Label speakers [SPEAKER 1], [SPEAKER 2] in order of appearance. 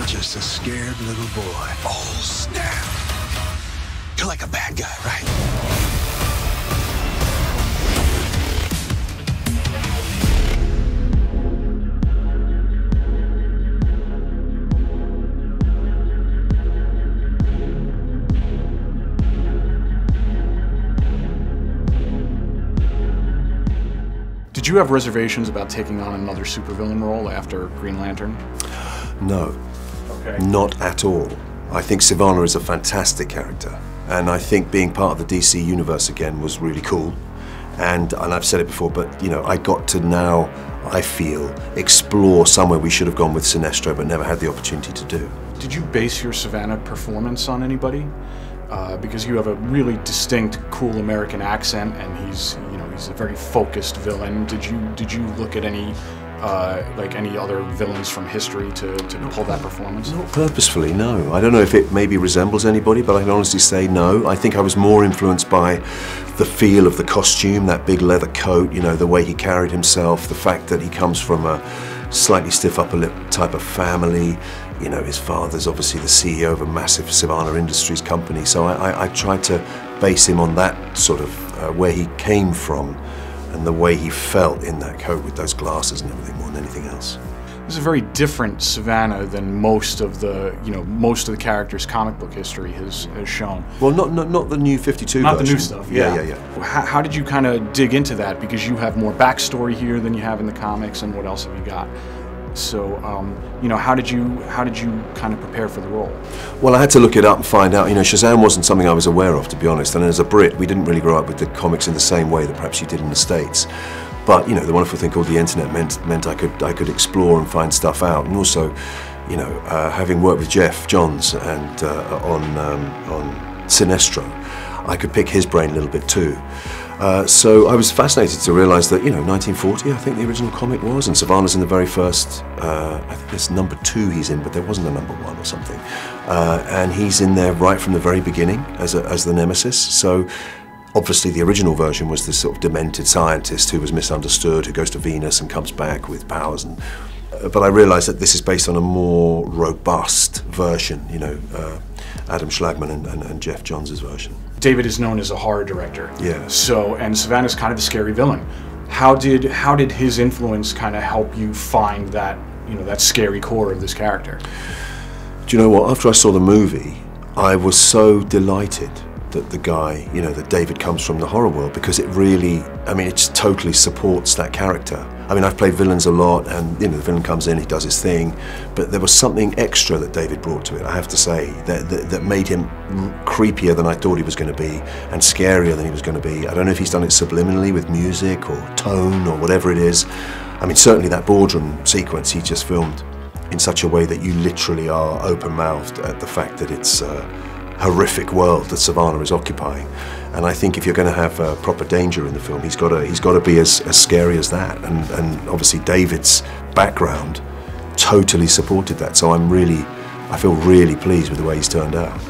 [SPEAKER 1] You're just a scared little boy. Oh, snap. You're like a bad guy, right?
[SPEAKER 2] Did you have reservations about taking on another supervillain role after Green Lantern?
[SPEAKER 3] No,
[SPEAKER 2] Okay.
[SPEAKER 3] not at all. I think Sivana is a fantastic character, and I think being part of the DC universe again was really cool. And I've said it before, but you know, I got to now, I feel, explore somewhere we should have gone with Sinestro, but never had the opportunity to do.
[SPEAKER 2] Did you base your Sivana performance on anybody? Because you have a really distinct, cool American accent, and he's a very focused villain. Did you look at any any other villains from history to pull that performance?
[SPEAKER 3] Not purposefully, no. I don't know if it maybe resembles anybody, but I can honestly say no. I think I was more influenced by the feel of the costume, that big leather coat, you know, the way he carried himself, the fact that he comes from a slightly stiff upper lip type of family. You know, his father's obviously the CEO of a massive Sivana Industries company, so I tried to base him on that sort of where he came from and the way he felt in that coat with those glasses and everything more than anything else.
[SPEAKER 2] This is a very different Sivana than most of the characters' comic book history has shown.
[SPEAKER 3] Well, not the new 52
[SPEAKER 2] Not
[SPEAKER 3] version.
[SPEAKER 2] the new stuff, yeah.
[SPEAKER 3] Yeah.
[SPEAKER 2] How did you kind of dig into that? Because you have more backstory here than you have in the comics, and what else have you got? So, how did you kind of prepare for the role?
[SPEAKER 3] Well, I had to look it up and find out. You know, Shazam wasn't something I was aware of, to be honest. And as a Brit, we didn't really grow up with the comics in the same way that perhaps you did in the States. But you know, the wonderful thing called the internet meant I could explore and find stuff out. And also, you know, having worked with Jeff Johns and on Sinestro, I could pick his brain a little bit too. So I was fascinated to realise that, you know, 1940, I think the original comic was, and Sivana's in the very first, I think it's #2 he's in, but there wasn't a #1 or something. And he's in there right from the very beginning as the Nemesis. So obviously the original version was this sort of demented scientist who was misunderstood, who goes to Venus and comes back with powers. But I realised that this is based on a more robust version, you know, Adam Schlagman and Jeff Johns' version.
[SPEAKER 2] David is known as a horror director.
[SPEAKER 3] Yeah.
[SPEAKER 2] So, and Sivana's kind of a scary villain. How did his influence kind of help you find that, that scary core of this character?
[SPEAKER 3] Do you know what? After I saw the movie, I was so delighted that the guy, that David comes from the horror world, because it really, it just totally supports that character. I've played villains a lot, and the villain comes in, he does his thing, but there was something extra that David brought to it, I have to say, that made him creepier than I thought he was going to be, and scarier than he was going to be. I don't know if he's done it subliminally with music or tone or whatever it is. Certainly that boardroom sequence he just filmed in such a way that you literally are open-mouthed at the fact that it's horrific world that Sivana is occupying, and I think if you're going to have proper danger in the film, he's got to be as scary as that, and obviously David's background totally supported that. So I feel really pleased with the way he's turned out.